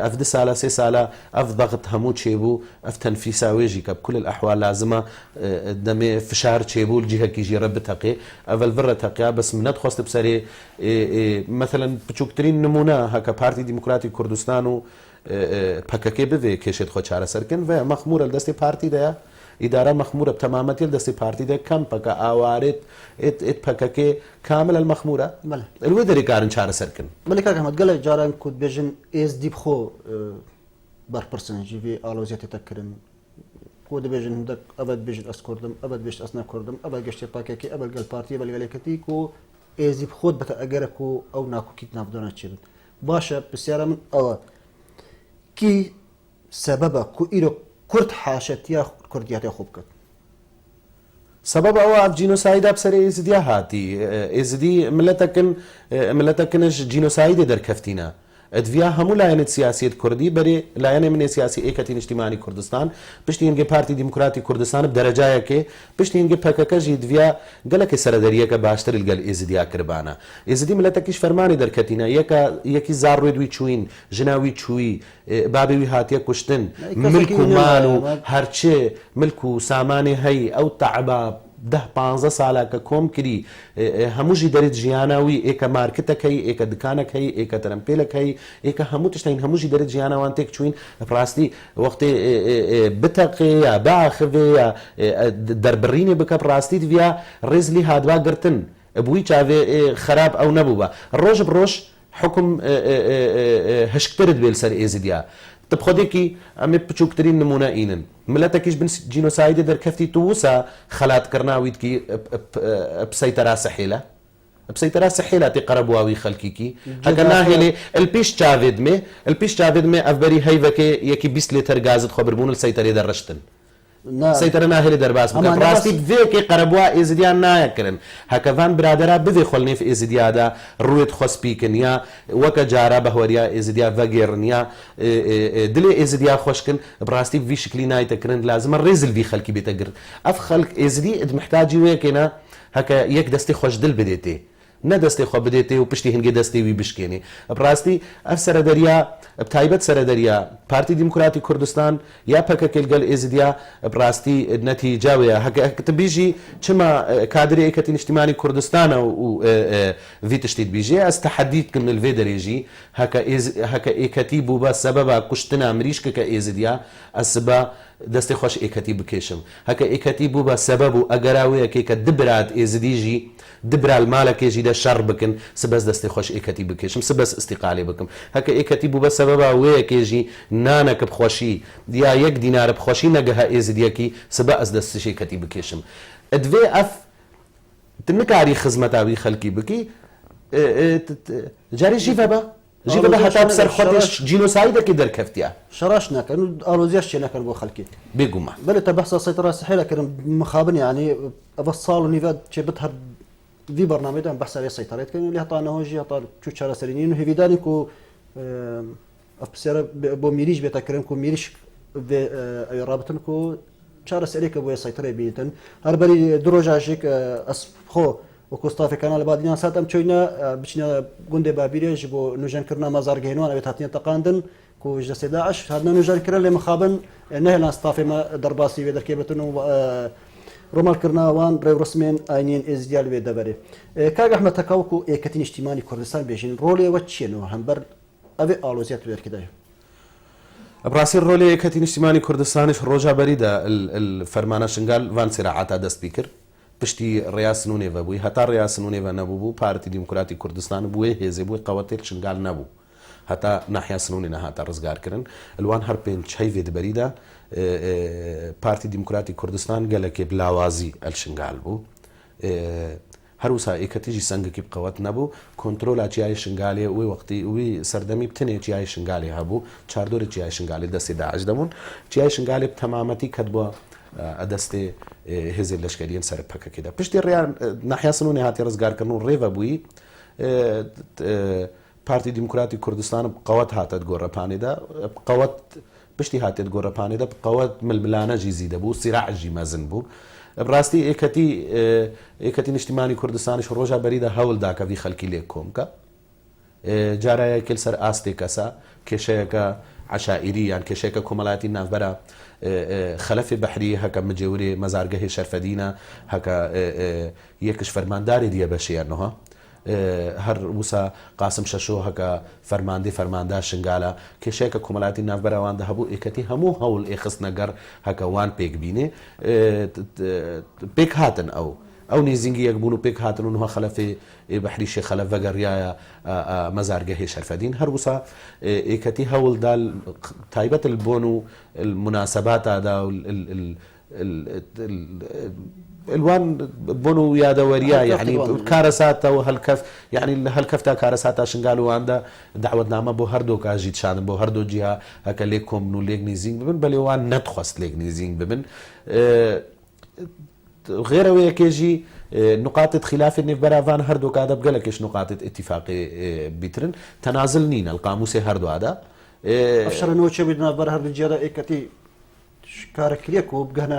ئەف 2 ساڵە 3 ساڵە ئەف دەغت هەموو چێبوو ئەف تەنفیساوێژی کە بکل الأحوال لازمە دەمێ فشار چێبوو جیهەکیژی ڕە بتەقێ ئەڤل ڤڕە تەقیا بەس منەت خۆست بسەرێ مثلا بچووکترین نمونە هەکە پارتی دیموکراتی کوردستان و پەکەکێ بوێ کێشێت خۆ چارەسەرکن و مەخمورە لە دەستی پارتی دەیە ئیدارە مەخمورە بتەمامەتی لە دەستی پارتی دەیە کەم پەکە ئاوارێت پەکەکێ کامل المەخمورە لێ دەریکارن چارەسەرکن مەلی کاک ئەحمەد گەلێک جاران کوت بێژن ئێزدی بخۆ بەرپرسنجی vê aloziyetê ku dibêjin hindek ebed bêjin ez Kurdum ebed bêjt ez ne Kurdum ebed geştê pakekê ebed gel partiyê bel gelêketî ku êzî bi xwe bite egere ku ew nakokît navdana çêbin baş e pirsyara min ew e kî sebeba ku îro Kurd haşetiya Kurdiyetê xwe bikin سبب ئەوە ئەف جینۆسایدا بسەرێ ئێزدیا هاتی ئێزدی ملەتەکنش جینۆسایدێ دەرکەفتینە ئەدڤیا هەموو لایەنێت سیاسیت کوردی بەرێ لایەنێ منێ سیاسی ئێکەتی نیشتیمانی کوردستان پشتی هەنگێ پارتی دیموکراتی کوردستان بدەرەجایەکێ پشتی هەنگێ پەکەکەژی دڤیا گەلەکە سەردەریەکە باشتر لەگەل ئێزدیا کردبانە ئێزدی ملەتەکیش فەرمانی دەرکەتینە یەکی زار ڕێدوی چوین ژناوی چووی بابێوی هاتیە کوشتن ملک و مان و هەرچێ ملک و سامانێ هەی ئەو تەعبا 10-15 ساڵە کە کۆم کردی هەمووژی دەرێت ژیاناوی ئێکە مارکتەکەی ئێکە دکانەکەی ئێکە تەرەمپێلەکەی ئێکە هەموو تشتین هەمووژی دەرێت ژیانەوان تێک چوین ڕاستی وەختێ بتەقێ یا باخەوێ یا دەربڕینێ بکە ڕاستی دویا ڕێزلی هادوا گرتن بووی چاوێ خراپ ئەو نەبوو بە ڕۆژ بڕۆژ حکم هشکترت بێ لەسەر ئێزدیا تبخۆدێکی ئەمێ بچووکترین نمونە ئینن ملەتەکیش بن جینۆسایدە دەرکەفتی تووسە خەلاتکردناویتکی بسەیتەرا سەحێلە بسەیتەرا سەحێلە تێ قەرەبواوی خەلکیکی هەکە ناهێلێ الپیش چاوێدمێ ئەفبەری هەیڤەکێ یەکی 20 لێتەر گازت خۆبربوون سەیتەرێ دەڕشتن سەیتەرە ناهێلێ دەرباس بکە ڕاستی بێکێ قەرەبوا ئێزدیان نایەکردن هەکەڤان برادرا بوێ خۆڵنێف ئێزدیادا ڕوێت خۆسپیکن یا وەکە جارا بەهوەریا ئێزدیا ڤەگێڕن یا دلێ ئێزدیا خۆشکن بڕاستی وی شکلی نایتەکردن لازمە ڕێزلوی خەلکی بێتە گرن ئەف خەلک ئێزدی محتاجی وەیەکێنە هەکە یەک دەستی خۆش دل بدێتێ نەدەستی خۆ بدێتێ و پشتی هەنگێ دەستێوی بشکێنێ بڕاستی ئەف سەرەدەریا تایبەت سەرەدەریا پارتی دیموکراتی کوردستان یا پەکەکەل گەل ئێزدیا بڕاستی نەتیجاوەیە هەکە بیژی چما کادری ئێکەتی نیشتیمانی کوردستانە و وی تشتیت بیژێ ئەس تەحەدیدکردن لەوێ دەرێژی هەکە ئێکەتی بوو بە سەبەبە کوشتنا مریشکەکە ئێزدیا ئەسبە دەستی خۆش ئێکەتی بکێشم هەکە ئێکەتی بوو بە سەبەب و ئەگەراوەیەکێ کە دبرات ئێزدیژی دبرال مالەکێژی دە شەڕ بکن سبەس دەستی خۆش ئێکەتی بکێشم سبەس ئستیقالێ بکەم هەکە ئێکەتی بوو بە سەبەبە وەیەکێژی نانەکە بخۆشی یا یەک دینارە بخۆشی نەگەها ئێزدیەکی سبە ئەس دەستش ئێکەتی بکێشم ئەدوێ ئەف نکاری خزمەتاوی خەلکی بکی جاری ژیڤە بە ژیڤە بە هەتا بسەر خۆتش جینۆسایدێکی دەرکەفتیە شەڕاش ناکەن و ئالۆزیاش چێ نەکەن بۆ خەلکی بێگومان بەلێ تا بەحسا سەیتەرا سەحێلەکردن مخابن یعنی ئەوە ساڵ و نیڤە چێبت هەر وی برنامه‌دا بحث سيطرت كان اللي هطانا هوجي هطا شو شهر سرينين وهيفيداني كو افسر بو ميريج بتكرم كو ميريش اي رابطن كو شهر سريك بو سيطره بيتن هربري دروجاجيك اسخو وكوستافي كانال بعدين ساتم تشوينا بچنا گوندي بابيريج بو نوجان كرنا مزار گهنوان ابي تاتين تقاندن كو جس 11 هذا نوجان كرل مخابن نهلا استافي ما درباسي ودركيبتن رومال كرناوان بريو رسمين اينين ازديال وي دبري كاغ احمد تكاوكو ايكتين اجتماعي كردستان بيجين رولي وتشينو همبر ابي الوزيات ويركداي براسي رولي ايكتين اجتماعي كردستانش روجا بريده الفرمانه شنغال فان صراعات هذا سبيكر بشتي رئاس نونيفا بوي هتا رئاس نونيفا نبو بارتي ديمقراطي كردستان بوي هزي بوي قواتل شنغال نبو هتا ناحيه سنوني هتا رزگار كرن الوان هربين چاي فيد بريده پارتی دیموکراتی کوردستان گەلێکی بلاوازی ئەلشنگال بوو هەروسا ئێکەتیژی سنگکی بقەوەت نەبوو کۆنتترۆلا چیای شنگالێ وی وەختی وی سەردەمی بتنێ چیای شنگالی هەبوو چاردۆری چیای شنگالی دەستی داعش دەبوون چیای شنگالی تەمامەتی کەت بووە ئەدەستێ هێزی لەشکریان سەر پەکەکەدا پشتی ڕیان ناحیاسن و نهاتی ڕزگارکردن و ڕێڤە بووی پارتی دیموکراتی کوردستان بقەوەت هاتت گۆڕەپانێدا بقەوەت پشتی هاتێت گۆڕەپانێدا بقەوەت ململانەژی زی دەبوو سیراعژی مەزن بوو بڕاستی ئێکەتی نیشتیمانی کوردستانیش ڕۆژە بەریدا هەوڵدا کە وی خەلکی لێک کۆمکە جارایەکل سەر ئاستێ کەسە کێشەیەکە عشائری یان کێشەیەکە کۆمەڵایەتی ناوبەرە خەلەفی بەحری هەکە مجێورێ مەزارگەهی شەرفەدینە هەکە یەکش فەرمانداری دیە بەشیانەوە هەر وسا قاسم شەشۆ هەکە فەرماندەی فەرماندا شنگالە کێشەیەکە کۆمەڵایەتی ناوبەرەواندا هەبوو ئێکەتی هەموو هەوڵ ئێخستنەگەر هەکە وان پێک بینێ پێک هاتن ئەو نێزینگی یەک بوون و پێک هاتن و نوها خەلەفی بەحریشی خەلەف بەگەڕیایە مەزارگەهی شەرفەدین هەروسا ئێکەتی هەوڵدا تایبەت بۆن و مناسباتادا الوان بۆن و یادەوەریە یعنی کارەساتەوە هەلکەف یعنی لە هەلکەفتا کارەساتا شنگالواندا داوەتنامە بۆ هەردوو کاژیت شانن بۆ هەردوو جیها هەکە لێک کۆمن و لێک نزیک ببن بەلێوان نەتخواست لێک نزیک ببن غێرەوەیەکێژی نقاطة خلاف النفبراvan هردو كادا بقلكش نقاطة اتفاقي بيترن تنازل نين القاموس هردو هذا افشر نوتشي بدنا برا هردو جيرا ايكتي كاركريك وبقهنا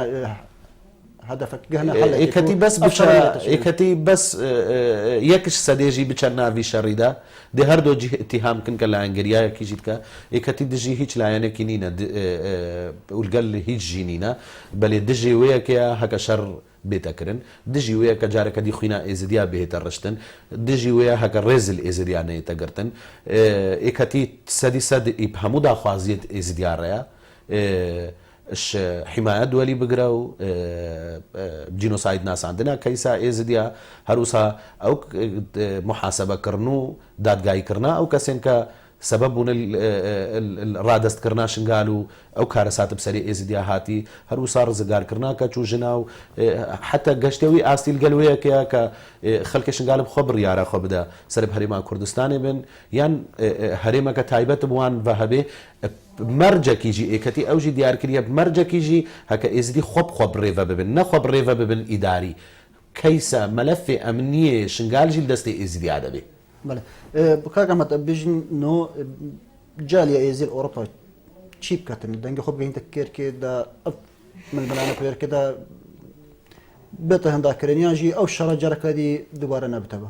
هدفك قهنا حل ايكتي بس بشرا ايكتي بس يكش سديجي بچنا في شريدا دي هردو جه اتهام كن كلا انجريا كيجيتك ايكتي دجي هيج لا يعني كنينا والقال هيج جينينا بل دجي وياك هكا شر بيتكرن دجي ويا كجارك دي خوينا ازديا بهترشتن دجي ويا هك الرزل ازديا نيتقرتن ايكتي سدي سد يفهموا خوازيت ازديا ريا اش حمايه دولي بقراو جينوسايد ناس عندنا كيسا ازديا هروسا او محاسبه كرنو دادگاي كرنا او كسنكا سببون الرادست كرنا شنقالو او كارسات بسري ازديا هاتي هرو صار زقار كرنا كاتشو جناو حتى قشتوي استيل قالويا كا خلك شنقال بخبر يارا خبدا سرب هريما كردستاني بن يان هريما كتايبت بوان ذهبي مرجع كيجي ايكتي اوجي ديار كريا بمرجع كيجي هكا ازدي خب ريفا ببن نخب ريفا ببن اداري كيسا ملف امنيه شنقال جيل دستي ازدي ادبي بله بكاك احمد بيجن نو جاليه ازيل اوروبا تشيب كاتن دنگ خوب گين تكير كده من بلانه كير كده بيته هندا كرينياجي او شرجره كدي دوباره نبتبه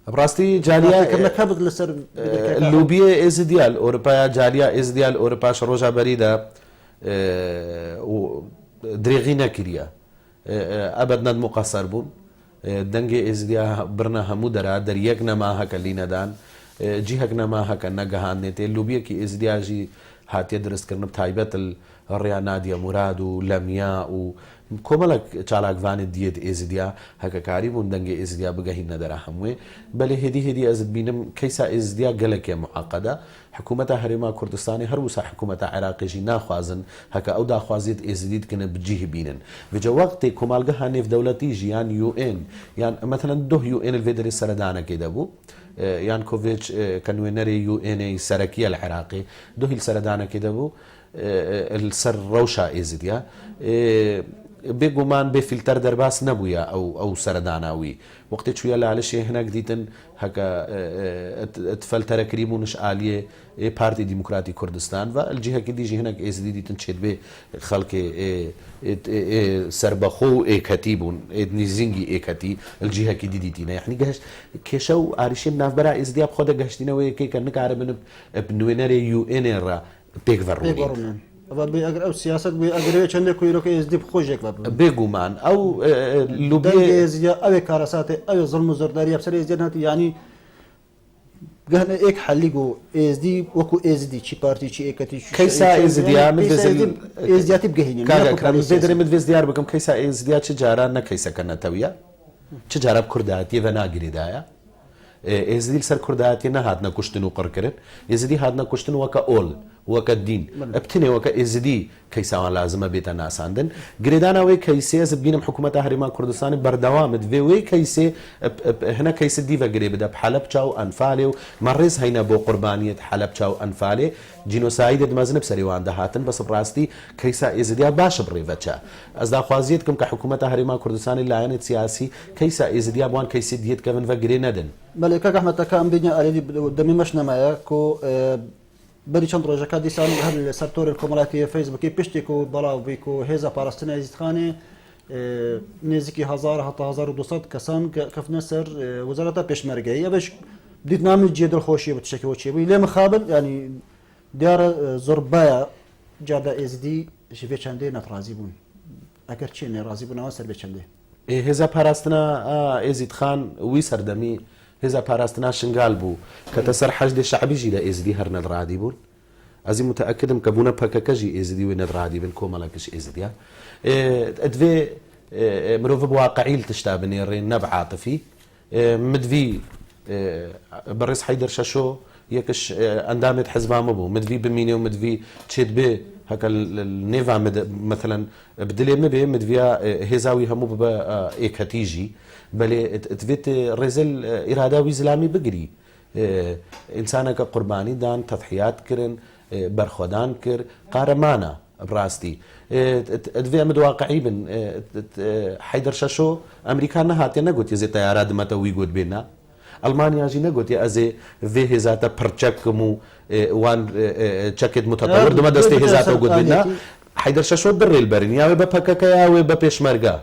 براستي جاليه كنا كبد لسر اللوبيه ازديال اوروبا جاليه ازديال اوروبا شروجا بريده دريغينا كريا ابدنا مقصر بون دنگی ازدیا برنا همو درا در یک نما هک لینا دان جیهک نما هک نگهان نته لوبیه کی ازدیا جی هاتیه درست کرن تایبت الریا نادیا مراد و لمیا و کوملک چالاک وان دیت ازدیا هک کاری بون دنگی ازدیا بگهین ندرا هموی بله هدی ازد بینم کیسا ازدیا گلک معقده حكومة هرما كردستاني هروسا حكومة عراقي جي ناخوازن هكا او دا خوازيت ازديد كنا بجيه بينن بجا وقت كمالغا هاني في دولتي جي يان يو ان يان مثلا ده يو ان الفيدري سردانا كده بو يانكوفيتش كانوينري يو ان سركية العراقي ده السردانا كده بو السر روشا ازديا بيقومان بفلتر درباس نبويا او سرداناوي وقت شويه لعلش هناك ديتن هكا تفلتر كريمونش آلية بارتي ديمقراطي كردستان والجهه كي ديجي هناك از ديتن تشد به خلق سربخو كتيبون نيزينجي كتي الجهه كي ديتينا يعني جهش كشو ارشم نافبرا از دياب خود گشتينه وي كي كنك عربن بنوينري يو ان را بيك فرونين بأجر أو سياسة بأجرية كأنه كويروك يزدي بخوجك بيجومان أو لوبية زيا أو كارسات أو ظلم وزرداري بسر إزديانات يعني قهنا إيك حلقو إزدي وكو إزدي شي بارتي شي إيكتي كيسا إزديا مدفزل إزديات بجهيني كذا كان زيدري مدفز ديار بكم كيسا إزديا شجارة نا كيسا كنا تويا شجارة بكرداتي وناقري دايا إزدي سر كرداتي نا هادنا كشتنو قركرن إزدي هادنا كشتنو وكا أول وەکە دین بتنێ وەکە ئێزدی کەیساوان لازمە بێتە ناساندن گرێدانەوەی کەیسێ زبینم حکوومەتە هەرێما کوردستانی بەردەوامت وێ کەیسێ هەنە کەیسە دیڤە گرێ بدە حەلەب چاو ئەنفالێ و مەڕێز هەینە بۆ قوربانیت حەلەب چاو ئەنفالێ جینۆسایدت مەزنب سەریوان دەهاتن بەس ڕاستی کەیسا ئێزدیا باشە بڕێڤەچە ئەس داخوازیت کەم کە حکوومەتە هەرێما کوردستانی لایەنێت سیاسی کەیسا ئێزدیا بوان کەیسی دیت کەون بە گرێ نەدن بەڵێ کاک ئەحمەد ئەم بینە ئەلێدی دەمیمەش نەمایە کۆ بەری چەند ڕۆژەکە دیسان هەر لەسەر تۆرە کۆمەڵاتی فەیسبووکی پشتێک و بەڵاو بوویک و هێزە پاراستنە ئێزیدخانێ نێزیکی 1200 کەسان کەفنە سەر وەزارەتە پێشمەرگەی ئەوەش دیت نامی جێ دڵخۆشیە بە تشتێکەوە چێبووی لێ مخابن ینی دیارە زۆر باە جادا ئێزدی ژێ چەندێ نەتڕازی بوون ئەگەر چێ نێڕازی بوونەوە سەر بێ چەندێ هێزە پاراستنە ئێزیدخان وی سەردەمی هێزە پاراستنا شنگال بوو کە تەسەر حەجدێ شعبیژی لە ئێزدی هەر نەدڕادی بوون ئەزی متەئەکدم کە بوونە پەکەکەژی ئێزدی وێ نەدڕادی بن کۆمەڵەکەش ئێزدیا ئەدوێ مرۆڤ بواقعیل تشتا بنێڕێ نەب عاتفی مدوی بەڕێز حەیدەر شەشۆ یەکش ئەندامێت حزبامە بوو مدوی بمینێ و مدوی چێت بێ هەکە نێڤ مثلەن بدلێ مەبێ مدویا هێزاوی هەموو بە ئێکەتیژی بەلێ دوێت ڕێزل ئیراداوی زلامی بگری ئینسانەکە قوربانی دان تەضحیات کردن بەرخۆدان کرد قارەمانە ڕاستی دوێ ئەمە واقعی بن حەیدەر شەشۆ ئەمریکا نەهاتێ نەگوت یزێ تەیارا دمەتە وی گوت بێنە ئەلمانیاژی نەگوتی ئەزێ vê هێزاتە پڕچەکم و وان چەکت متەتەور دمە دەستی هێزاتە گوت بێنە حەیدەر شەشۆ بڕێل بەرن یاوێ بە پەکەکە یاوێ بە پێشمەرگە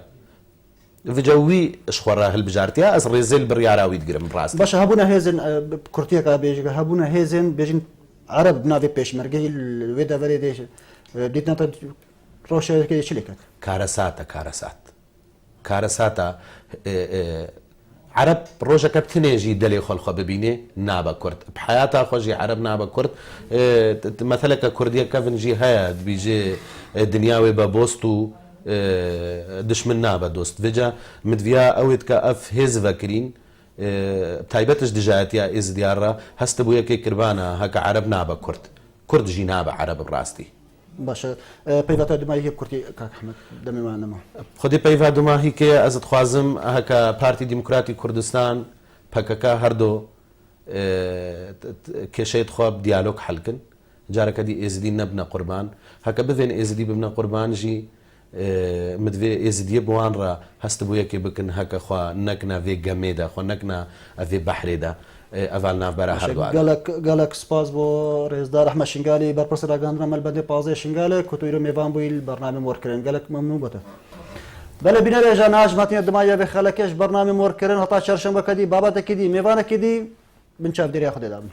vجەوی شخۆڕە هەلبژارتیا ئەس ڕێزل بڕیاراوی دگرم ڕاست باشە هەبوونە هێزن کورتیەکە بێژگە هەبوونە هێزن بێژین عرب ناوێ پێشمەرگەی وێ دەڤێ دێش دیتنەتە ڕۆژەکە چلێکات کارەساتە عرب ڕۆژەکە بتنێژی دەلێ خۆڵخۆ ببینێ نابە کورد حیاتا خۆشی عرب نابە کورد مەثلەکە کوردیەکە ڤنجی هەیە بیژێ دنیاوێ بە بۆست و دشمن نابە دۆست vجا مدویا ئەوێت کە ئەف هێز vەکرین تایبەتش دژایەتیا ئێزدیارڕە هەستە بوو یەکێک کردبانە هەکە عرب نابە کوردژی نابە عرب ڕاستی باشە پەیوەتە دومایی کورتی کاک ئەحمەد دەمێوانەمە خودی پەیوا دوماهی کێ ئەزت خوازم هەکە پارتی دیموکراتی کوردستان پەکەکە هەردۆ کێشەیت خۆ دیالۆگ حەلکن جارەکە دی ئێزدی نەبنە قوربان هەکە ببێن ئێزدی ببنە قوربانژی مدوێ ئێزدیە بوانڕە هەست بوو یەکێ بکن هەکە خوا نەکنا vê گەمێدا خۆ نەکنا ئەvê بەحرێدا ئەval ناوبەرە هەردووە گەلک سپاس بۆ ڕێزدار ئەحمەد شنگالی بەرپرسە ڕاگەاندنە مەلبەندی پازەی شنگالە کوتویرە میێوان بووی بەرنامە مۆرکردن گەلک مەمنوو بۆتە بەلە بینەرێژە ناژماتیە دمایە بێ خەلەکەش بەرنامە مۆرکردن هەتا چەرشەمبەکە دی بابەتێکی دی میێوانێکی دی بنچاو دێریا خودێدابن